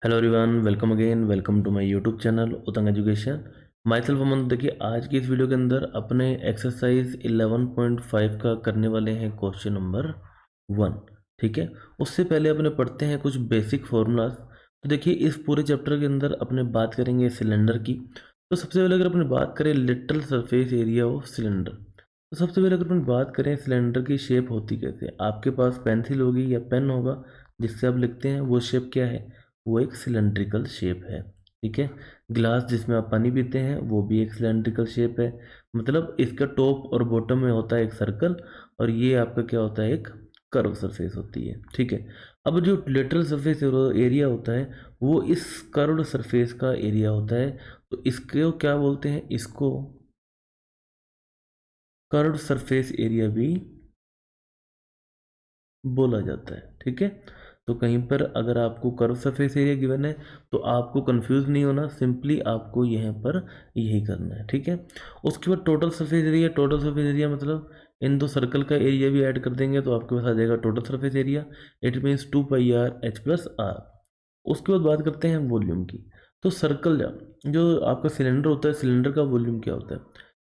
Hello everyone, welcome again, welcome to my YouTube channel Utang education. My self Aman. देखिए, आज की इस वीडियो के अंदर अपने एक्सरसाइज 11.5 का करने वाले हैं क्वेश्चन नंबर 1। ठीक है, उससे पहले अपने पढ़ते हैं कुछ बेसिक फॉर्मूलाज। तो देखिए, इस पूरे चैप्टर के अंदर अपने बात करेंगे सिलेंडर की। तो सबसे पहले अगर अपने बात करें literal surface area of cylinder, तो सबसे पहले अगर अपन बात करें सिलेंडर की शेप होती कैसे, आपके पास पेंसिल होगी या पेन होगा जिससे आप लिखते हैं, वो शेप क्या है? वो एक सिलेंड्रिकल शेप है। ठीक है, ग्लास जिसमें आप पानी पीते हैं वो भी एक सिलेंड्रिकल शेप है। मतलब इसका टॉप और बॉटम में होता है एक सर्कल, और ये आपका क्या होता है? एक कर्व सरफेस होती है। ठीक है, अब जो लेटरल सरफेस एरिया होता है वो इस कर्व्ड सरफेस का एरिया होता है। तो इसको क्या बोलते हैं? इसको कर्व्ड सरफेस एरिया भी बोला जाता है। ठीक है, तो कहीं पर अगर आपको कर्व सरफेस एरिया गिवन है तो आपको कंफ्यूज नहीं होना, सिंपली आपको यहाँ पर यही करना है। ठीक है, उसके बाद total surface area. Total surface area मतलब इन दो सर्कल का एरिया भी ऐड कर देंगे तो आपके पास आ जाएगा total surface area. It means 2πr h+r। उसके बाद बात करते हैं वॉल्यूम की। तो सर्कल जो आपका सिलेंडर होता है, सिलेंडर का वॉल्यूम क्या होता है?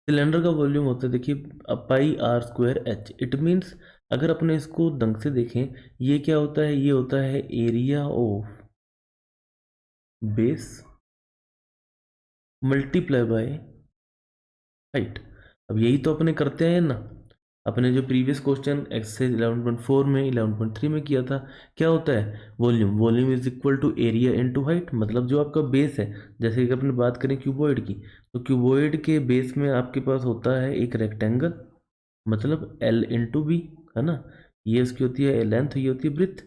सिलेंडर का वॉल्यूम होता है, देखिए, πr²h। इट मीन्स अगर अपने इसको ढंग से देखें, ये क्या होता है? ये होता है area of base multiply by height. अब यही तो अपने करते हैं ना, अपने जो प्रीवियस क्वेश्चन एक्सरसाइज 11.4 में 11.3 में किया था। क्या होता है? Volume. Volume is equal to area into height. मतलब जो आपका बेस है, जैसे कि अपने बात करें क्यूबॉइड की, तो क्यूबॉइड के बेस में आपके पास होता है एक रेक्टेंगल, मतलब एल इंटू बी, है ना। ये उसकी होती है लेंथ, ये होती है ब्रिथ।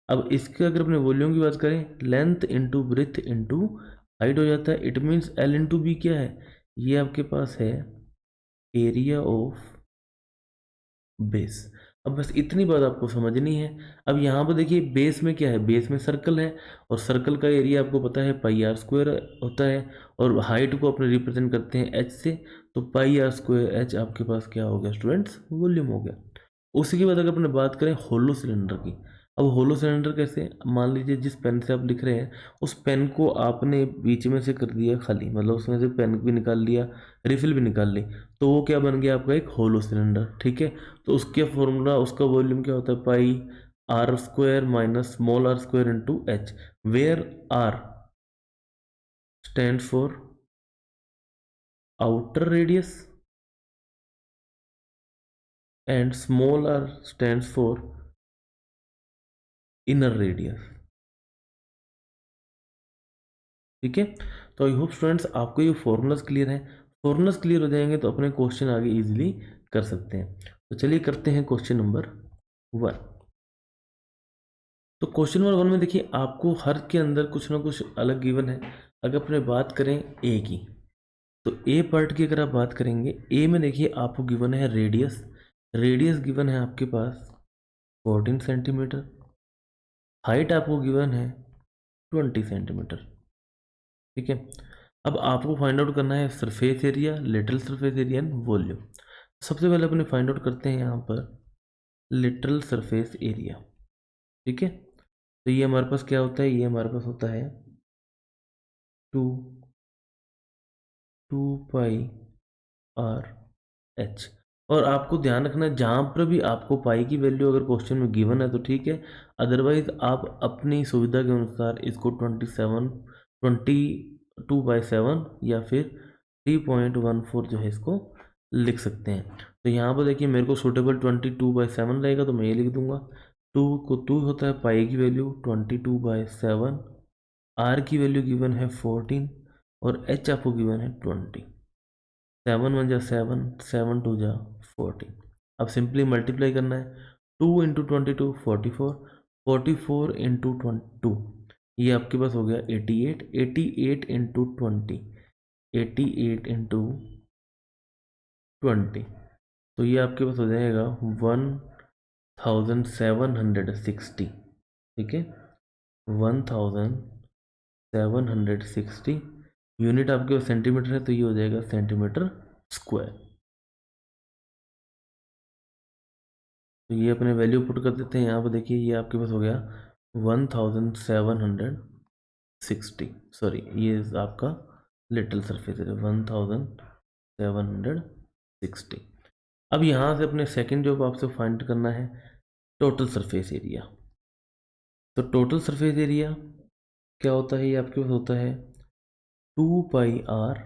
अब इसके अगर अपने वॉल्यूम की बात करें, length into breadth into height हो जाता है। It means L into B क्या है? ये आपके पास है एरिया ऑफ बेस। अब बस इतनी बात आपको समझनी है। अब यहाँ पर देखिए, बेस में क्या है? बेस में सर्कल है, और सर्कल का एरिया आपको पता है πr² होता है, और हाइट को अपने रिप्रेजेंट करते हैं h से। तो πr²h आपके पास क्या हो गया स्टूडेंट्स? वॉल्यूम हो गया। उसी के बाद अगर अपने बात करें होलो सिलेंडर की। अब होलो सिलेंडर कैसे? मान लीजिए जिस पेन से आप लिख रहे हैं, उस पेन को आपने बीच में से कर दिया खाली, मतलब उसमें से पेन भी निकाल लिया, रिफिल भी निकाल ली, तो वो क्या बन गया आपका? एक होलो सिलेंडर। ठीक है, तो उसके फॉर्मूला, उसका वॉल्यूम क्या होता है? πr² minus small r² into H, where R stand for outer radius and small r stands for inner radius. ठीक है, तो आई होप स्टूडेंट्स आपको ये फॉर्मूलाज क्लियर है। फॉर्मूलाज क्लियर हो जाएंगे तो अपने क्वेश्चन आगे इजीली कर सकते हैं। तो चलिए करते हैं क्वेश्चन नंबर 1। तो क्वेश्चन नंबर 1 में देखिए, आपको हर के अंदर कुछ ना कुछ अलग गिवन है। अगर अपने बात करें ए की, तो ए पार्ट की अगर आप बात करेंगे, ए में देखिए आपको गिवन है रेडियस। रेडियस गिवन है आपके पास 14 सेंटीमीटर। हाइट आपको गिवन है 20 सेंटीमीटर। ठीक है, अब आपको फाइंड आउट करना है surface area, literal surface area and volume. सबसे पहले अपने फाइंड आउट करते हैं यहाँ पर लिटरल सरफेस एरिया। ठीक है, तो ये हमारे पास क्या होता है? ये हमारे पास होता है 2πr h। और आपको ध्यान रखना है, जहाँ पर भी आपको पाई की वैल्यू अगर क्वेश्चन में गिवन है तो ठीक है, अदरवाइज आप अपनी सुविधा के अनुसार इसको 22/7 या फिर 3.14 जो है इसको लिख सकते हैं। तो यहाँ पर देखिए, मेरे को सूटेबल 22/7 रहेगा तो मैं ये लिख दूंगा। 2 होता है पाई की वैल्यू 22/7, आर की वैल्यू गिवन है 14, और एच आपको गिवन है 20। 7 1 जा 7, 7 2 जा 14। अब सिंपली मल्टीप्लाई करना है। 2 × 22 44, 44 इंटू 22, ये आपके पास हो गया 88। 88 इंटू 20, 88 इंटू 20, तो ये आपके पास हो जाएगा 1760। ठीक है, 1760 यूनिट आपके पास सेंटीमीटर है, तो ये हो जाएगा सेंटीमीटर स्क्वायर। तो ये अपने वैल्यू पुट कर देते हैं यहाँ पर। देखिए, ये आपके पास हो गया 1760 सॉरी, ये आपका लिटल सरफेस एरिया 1760। अब यहाँ से अपने सेकंड जॉब आपसे फाइंड करना है टोटल सरफेस एरिया। तो टोटल सरफेस एरिया क्या होता है, ये आपके पास होता है 2πr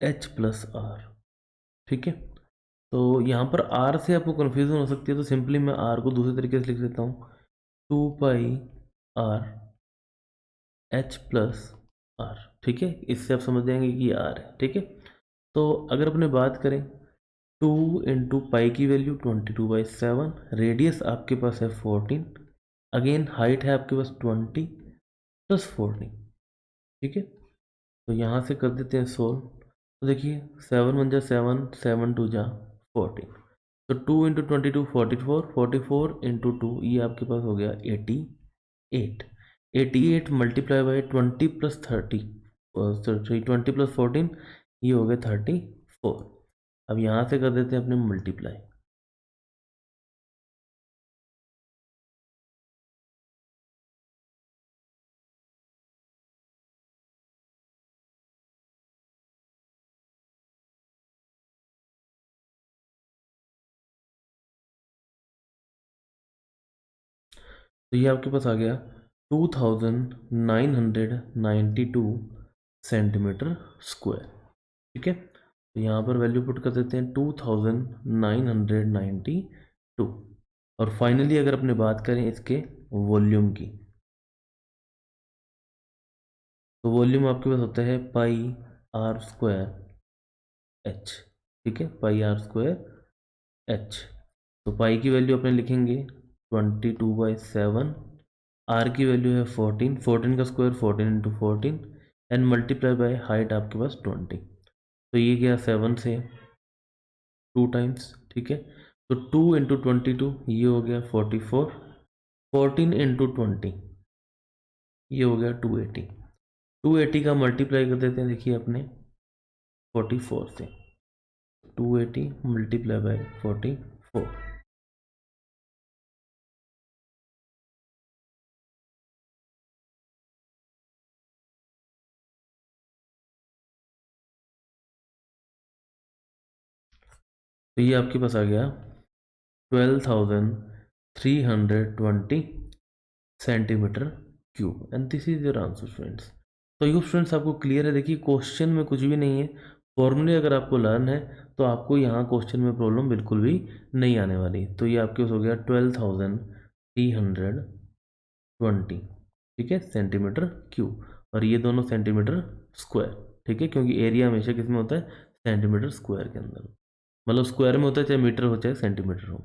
h प्लस आर। ठीक है, तो यहाँ पर r से आपको कन्फ्यूज़न हो सकती है, तो सिंपली मैं r को दूसरे तरीके से लिख देता हूँ, 2πr h प्लस आर। ठीक है, इससे आप समझ जाएंगे कि ये r है। ठीक है, तो अगर अपने बात करें 2 इंटू पाई की वैल्यू 22/7, रेडियस आपके पास है 14, अगेन हाइट है आपके पास 20 प्लस 14। ठीक है, तो यहाँ से कर देते हैं सोल्व। तो देखिए 7 × 1 = 7, 7 × 2 = 14, तो 2 × 22 44, 44 × 2 ये आपके पास हो गया 88। 88 मल्टीप्लाई बाई 20 + 30, सॉरी 20 + 14, ये हो गया 34। अब यहाँ से कर देते हैं अपने मल्टीप्लाई। तो ये आपके पास आ गया 2992 सेंटीमीटर स्क्वायर। ठीक है, तो यहाँ पर वैल्यू पुट कर देते हैं 2992। और फाइनली अगर अपने बात करें इसके वॉल्यूम की, तो वॉल्यूम आपके पास होता है πr²h। ठीक है, πr²h। तो पाई की वैल्यू अपने लिखेंगे 22/7, आर की वैल्यू है 14, 14 का square 14 × 14, and multiply by height आपके पास 20। तो ये गया 7 से 2 टाइम्स। ठीक है, तो 2 × 22 ये हो गया 44, 14 × 20 ये हो गया 280। 280 का मल्टीप्लाई कर देते हैं, देखिए अपने 44 से, 280 मल्टीप्लाई बाय 44। तो ये आपके पास आ गया 12,320 centimetre cube, and this is your answer friends. तो ये फ्रेंड्स आपको क्लियर है। देखिए क्वेश्चन में कुछ भी नहीं है, फॉर्मूले अगर आपको लर्न है तो आपको यहाँ क्वेश्चन में प्रॉब्लम बिल्कुल भी नहीं आने वाली। तो ये आपके पास हो गया 12,320, ठीक है, सेंटीमीटर क्यूब, और ये दोनों सेंटीमीटर स्क्वायर। ठीक है, क्योंकि एरिया हमेशा किस में होता है, सेंटीमीटर स्क्वायर के अंदर, मतलब स्क्वायर में होता है, चाहे मीटर हो चाहे सेंटीमीटर हो।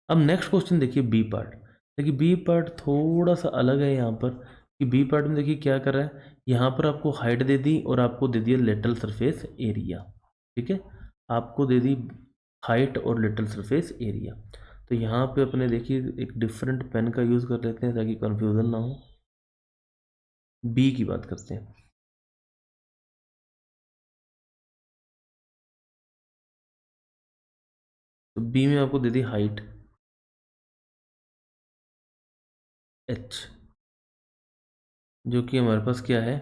अब नेक्स्ट क्वेश्चन देखिए बी पार्ट। देखिए बी पार्ट थोड़ा सा अलग है यहाँ पर, कि बी पार्ट में देखिए क्या कर रहा है, यहाँ पर आपको हाइट दे दी और आपको दे दिया लेटरल सरफेस एरिया। ठीक है, आपको दे दी हाइट और लेटरल सरफेस एरिया। तो यहाँ पे अपने देखिए एक डिफरेंट पेन का यूज़ कर लेते हैं ताकि कन्फ्यूज़न ना हो। बी की बात करते हैं। तो बी में आपको दे दी हाइट h, जो कि हमारे पास क्या है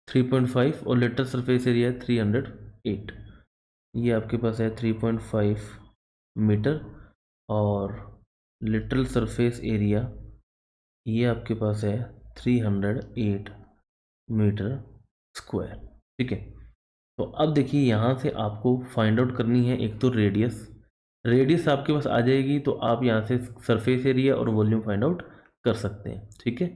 3.5, और लेटरल सरफेस एरिया है 308। ये आपके पास है 3.5 मीटर, और लिटरल सरफेस एरिया ये आपके पास है 308 मीटर स्क्वायर। ठीक है, तो अब देखिए यहाँ से आपको फाइंड आउट करनी है एक तो रेडियस। रेडियस आपके पास आ जाएगी तो आप यहाँ से सरफेस एरिया और वॉल्यूम फाइंड आउट कर सकते हैं। ठीक है,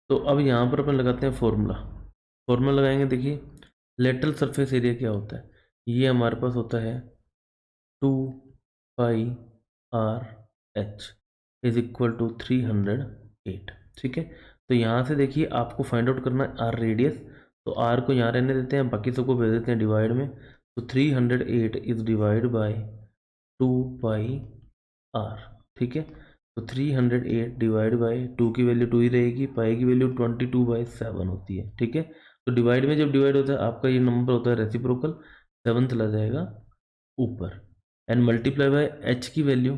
तो अब यहाँ पर अपन लगाते हैं फॉर्मूला। फॉर्मूला लगाएंगे, देखिए लेटरल सरफेस एरिया क्या होता है, ये हमारे पास होता है 2πr/h इज इक्वल टू 308। ठीक है, तो यहाँ से देखिए आपको फाइंड आउट करना है आर रेडियस, तो आर को यहाँ रहने देते हैं, बाकी सबको भेज देते हैं डिवाइड में। तो 308 इज डिवाइड बाय 2πr, ठीक है। तो 308 डिवाइड बाई 2 की वैल्यू 2 ही रहेगी, पाई की वैल्यू 22/7 होती है। ठीक है, तो डिवाइड में जब डिवाइड होता है आपका ये नंबर होता है रेसिप्रोकल, 7 चला जाएगा ऊपर, एंड मल्टीप्लाई बाय एच की वैल्यू,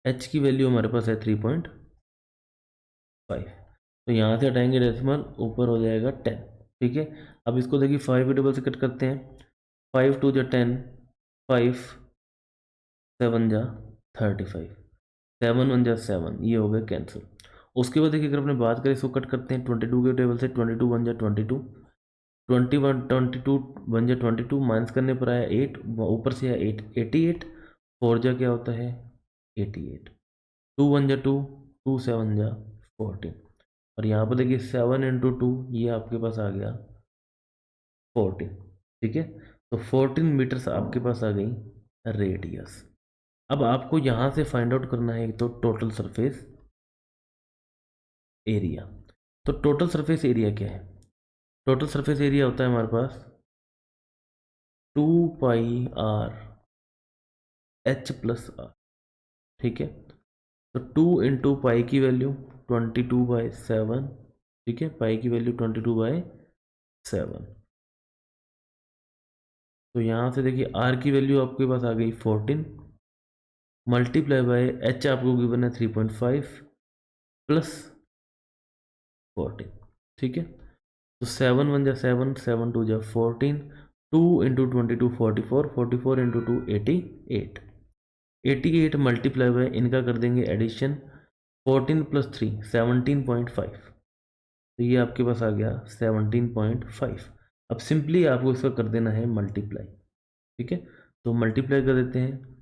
एच की वैल्यू हमारे पास है 3.5, तो यहाँ से हटाएंगे डेसिमल, ऊपर हो जाएगा 10। ठीक है, अब इसको देखिए 5 टेबल से कट करते हैं, 5 2 जा 10, 5 7 जा 35, 7 1 जा 7, ये हो गया कैंसिल। उसके बाद देखिए अगर अपने बात करें इसको कट करते हैं 22 के टेबल से, 22 1 जा 22, 21 22 1 जा 22, माइनस करने पर आया 8, ऊपर से आया 8 88, 4 जा क्या होता है 88, 2 1 जा 2, 2 7 जा 14, और यहाँ पर देखिए 7 इंटू 2, ये आपके पास आ गया 14। ठीक है, तो 14 मीटर्स आपके पास आ गई रेडियस। अब आपको यहाँ से फाइंड आउट करना है तो टोटल सरफेस एरिया। तो टोटल सरफेस एरिया क्या है? टोटल सरफेस एरिया होता है हमारे पास 2πr/h+r। ठीक है, तो 2 इंटू पाई की वैल्यू 22/7। ठीक है, पाई की वैल्यू 22/7। तो यहाँ से देखिए आर की वैल्यू आपके पास आ गई 14, मल्टीप्लाई बाय एच आपको गिवन है 3.5 प्लस 14। ठीक है, तो 7 1 जा 7, 7 2 जा 14, 2 इंटू 22 44, 44 इंटू 2 88, 88 मल्टीप्लाई बाय इनका कर देंगे एडिशन, 14 प्लस 3 17.5, तो ये आपके पास आ गया 17.5। अब सिंपली आपको इसका कर देना है मल्टीप्लाई। ठीक है, तो मल्टीप्लाई कर देते हैं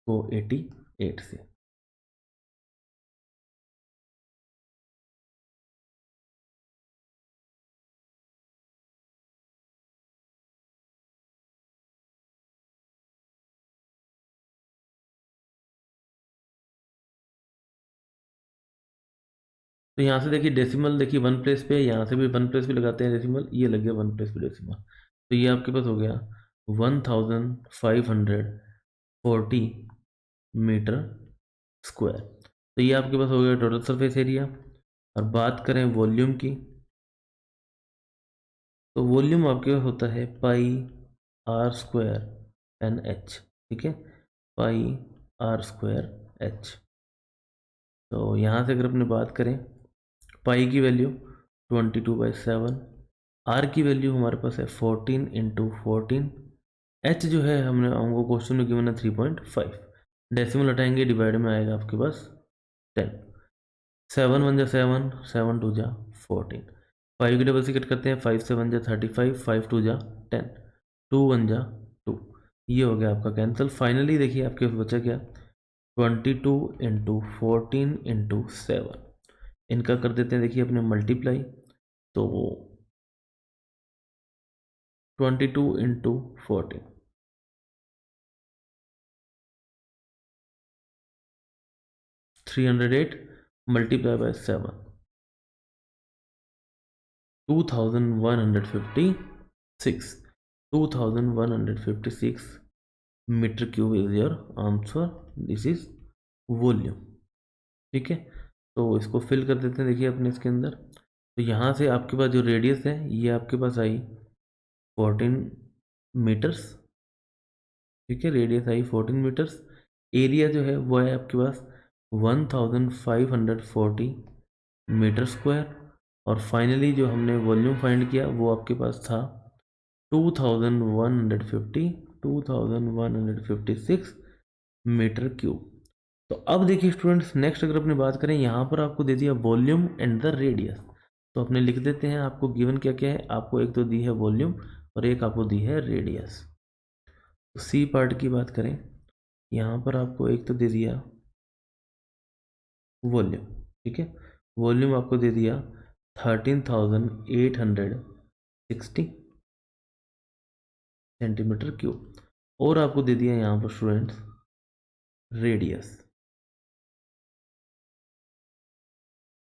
को 88 से। तो यहाँ से देखिए डेसिमल, देखिए 1 प्लेस पे, यहाँ से भी 1 प्लेस पे लगाते हैं डेसिमल, ये लग गया 1 प्लेस पे डेसिमल, तो ये आपके पास हो गया 1540 मीटर स्क्वायर। तो ये आपके पास हो गया टोटल सरफेस एरिया। और बात करें वॉल्यूम की, तो वॉल्यूम आपके पास होता है πr² ठीक है, πr²h। तो यहाँ से अगर अपने बात करें, पाई की वैल्यू 22/7, आर की वैल्यू हमारे पास है 14 इंटू 14, एच जो है हमको क्वेश्चन में गिवन है 3.5, डेसिमल हटाएंगे डिवाइड में आएगा आपके पास 10, 7 1 जा 7, 7 2 जा 14, 5 की डबल से कट करते हैं, 5 7 जा 35, 5 2 जा 10, 2 1 जा 2, ये हो गया आपका कैंसिल। फाइनली देखिए आपके पास बचा क्या, 22 इंटू 14 इंटू 7, इनका कर देते हैं देखिए अपने मल्टीप्लाई, तो 22 into 14, 308 multiply by 7, 2156, 2156 metre cube is your answer, this is volume. ठीक है, तो इसको फिल कर देते हैं देखिए अपने इसके अंदर। तो यहाँ से आपके पास जो रेडियस है ये आपके पास आई 14 मीटर्स। ठीक है, रेडियस आई 14 मीटर्स, एरिया जो है वो है आपके पास 1540 मीटर स्क्वायर, और फाइनली जो हमने वॉल्यूम फाइंड किया वो आपके पास था 2156 मीटर क्यूब। तो अब देखिए स्टूडेंट्स, नेक्स्ट अगर अपनी बात करें, यहाँ पर आपको दे दिया वॉल्यूम एंड द रेडियस, तो अपने लिख देते हैं आपको गिवन क्या क्या है। आपको एक तो दी है वॉल्यूम और एक आपको दी है रेडियस। तो सी पार्ट की बात करें, यहाँ पर आपको एक तो दे दिया वॉल्यूम। ठीक है, वॉल्यूम आपको दे दिया 13,860 सेंटीमीटर क्यूब, और आपको दे दिया यहाँ पर स्टूडेंट्स रेडियस,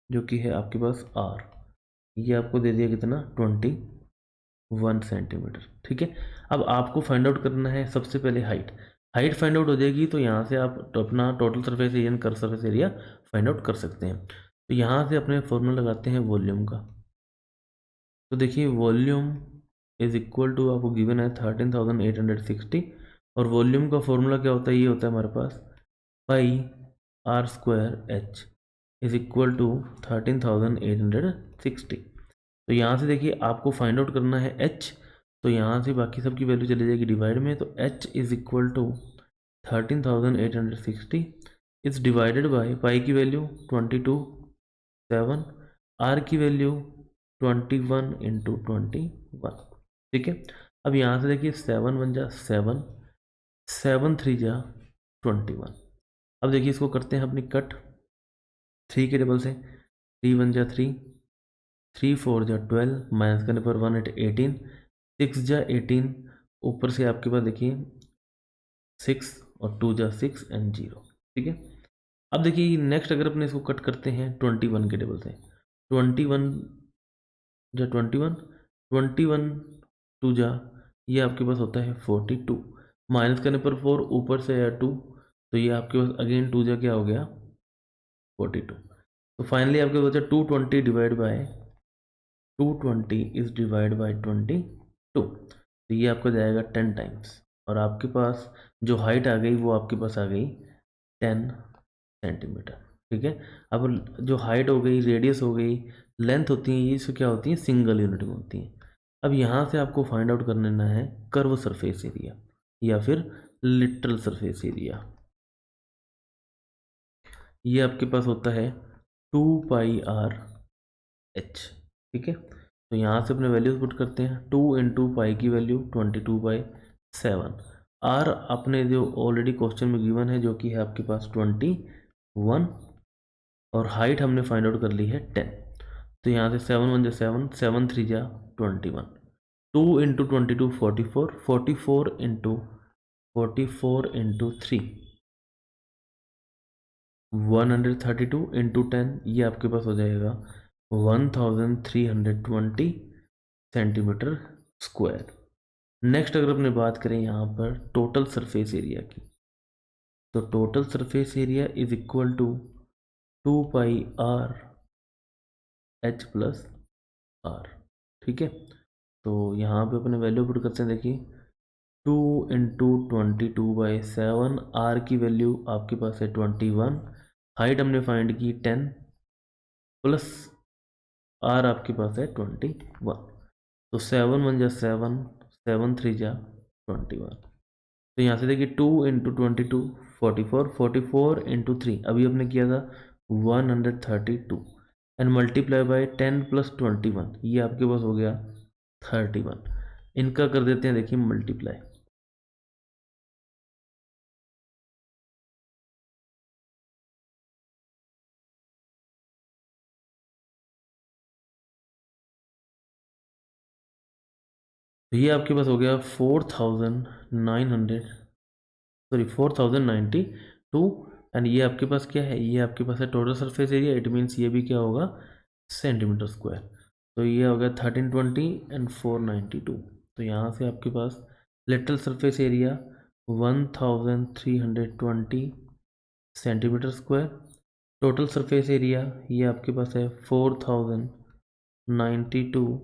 जो कि है आपके पास आर, ये आपको दे दिया कितना 21 सेंटीमीटर। ठीक है, अब आपको फाइंड आउट करना है सबसे पहले हाइट। हाइट फाइंड आउट हो जाएगी तो यहाँ से आप अपना total surface area curved surface area find out कर सकते हैं। तो यहाँ से अपने फॉर्मूला लगाते हैं वॉल्यूम का। तो देखिए वॉल्यूम इज इक्वल टू, आपको गिवन है 13,860, और वॉल्यूम का फॉर्मूला क्या होता है, ये होता है हमारे पास pi r square h is equal to 13,860। तो यहाँ से देखिए आपको फाइंड आउट करना है एच, तो यहाँ से बाकी सब की वैल्यू चली जाएगी डिवाइड में, तो H is equal to 13,860 is divided by pi की वैल्यू 22.7, आर की वैल्यू 21 इंटू 21। ठीक है, अब यहाँ से देखिए 7 1 जा 7, 7 3 जा 21। अब देखिए इसको करते हैं अपनी कट 3 के टेबल से, 3 1 जा 3, 3 4 जा 12, माइनस करने पर 1 8 18, 6 जा 18, ऊपर से आपके पास देखिए 6 और 2 जा 6 एंड 0। ठीक है, अब देखिए नेक्स्ट अगर अपने इसको कट करते हैं 21 के टेबल से, 21 जा 21, 21 2 जा, ये आपके पास होता है 42, माइनस करने पर 4, ऊपर से आया 2, तो ये आपके पास अगेन 2 जा क्या हो गया 42। तो फाइनली आपके पास 220 divide by 220 is divide by 22, तो ये आपका जाएगा 10 टाइम्स, और आपके पास जो हाइट आ गई वो आपके पास आ गई 10 सेंटीमीटर। ठीक है, अब जो हाइट हो गई, रेडियस हो गई, लेंथ होती है, ये सब क्या होती है सिंगल यूनिट में होती हैं। अब यहाँ से आपको फाइंड आउट कर लेना है कर्व सरफेस एरिया या फिर लिटरल सरफेस एरिया। ये आपके पास होता है 2 पाई आर एच। ठीक है, तो यहाँ से अपने वैल्यूज पुट करते हैं, 2 इंटू पाई की वैल्यू 22/7, आर अपने जो ऑलरेडी क्वेश्चन में गिवन है जो कि है आपके पास 21, और हाइट हमने फाइंड आउट कर ली है 10। तो यहाँ से 7 1 जा 7, 7 3 जा 21, 2 इंटू 22 44, 44 इंटू 44 इंटू 3 132 इंटू 10, ये आपके पास हो जाएगा 1320 सेंटीमीटर स्क्वायर। नेक्स्ट अगर अपने बात करें यहाँ पर टोटल सरफेस एरिया की, तो total surface area is equal to 2 pi R H plus R. ठीक है, तो यहाँ पे अपने वैल्यू पुट करते हैं, देखिए 2 इंटू 22/7, आर की वैल्यू आपके पास है 21, हाइट हमने फाइंड की 10, प्लस आर आपके पास है 21, तो 7 1 जा 7, 7 3 जा 21। तो यहाँ से देखिए 2 इंटू 22 44, 44 इंटू 3 अभी आपने किया था 132, एंड मल्टीप्लाई बाय 10 प्लस 21, ये आपके पास हो गया 31। इनका कर देते हैं देखिए मल्टीप्लाई, तो ये आपके पास हो गया 4,092, एंड ये आपके पास क्या है, ये आपके पास है total surface area, it means ये भी क्या होगा सेंटीमीटर स्क्वायर। तो ये हो गया 1320 एंड 492। तो यहाँ से आपके पास literal surface area 1320 centimetre square, total surface area ये आपके पास है 4092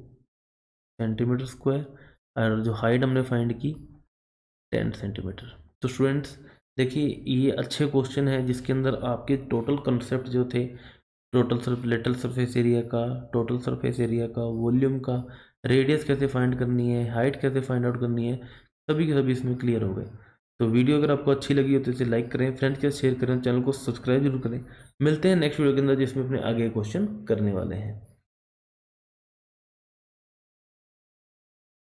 सेंटीमीटर स्क्वायर, और जो हाइट हमने फाइंड की 10 सेंटीमीटर। तो स्टूडेंट्स देखिए ये अच्छे क्वेश्चन है जिसके अंदर आपके टोटल कंसेप्ट जो थे, लिटरल सरफेस एरिया का, टोटल सरफेस एरिया का, वॉल्यूम का, रेडियस कैसे फाइंड करनी है, हाइट कैसे फाइंड आउट करनी है, सभी के सभी इसमें क्लियर हो गए। तो वीडियो अगर आपको अच्छी लगी हो तो इसे लाइक करें, फ्रेंड्स के साथ शेयर करें, चैनल को सब्सक्राइब जरूर करें। मिलते हैं नेक्स्ट वीडियो के अंदर जिसमें अपने आगे क्वेश्चन करने वाले हैं।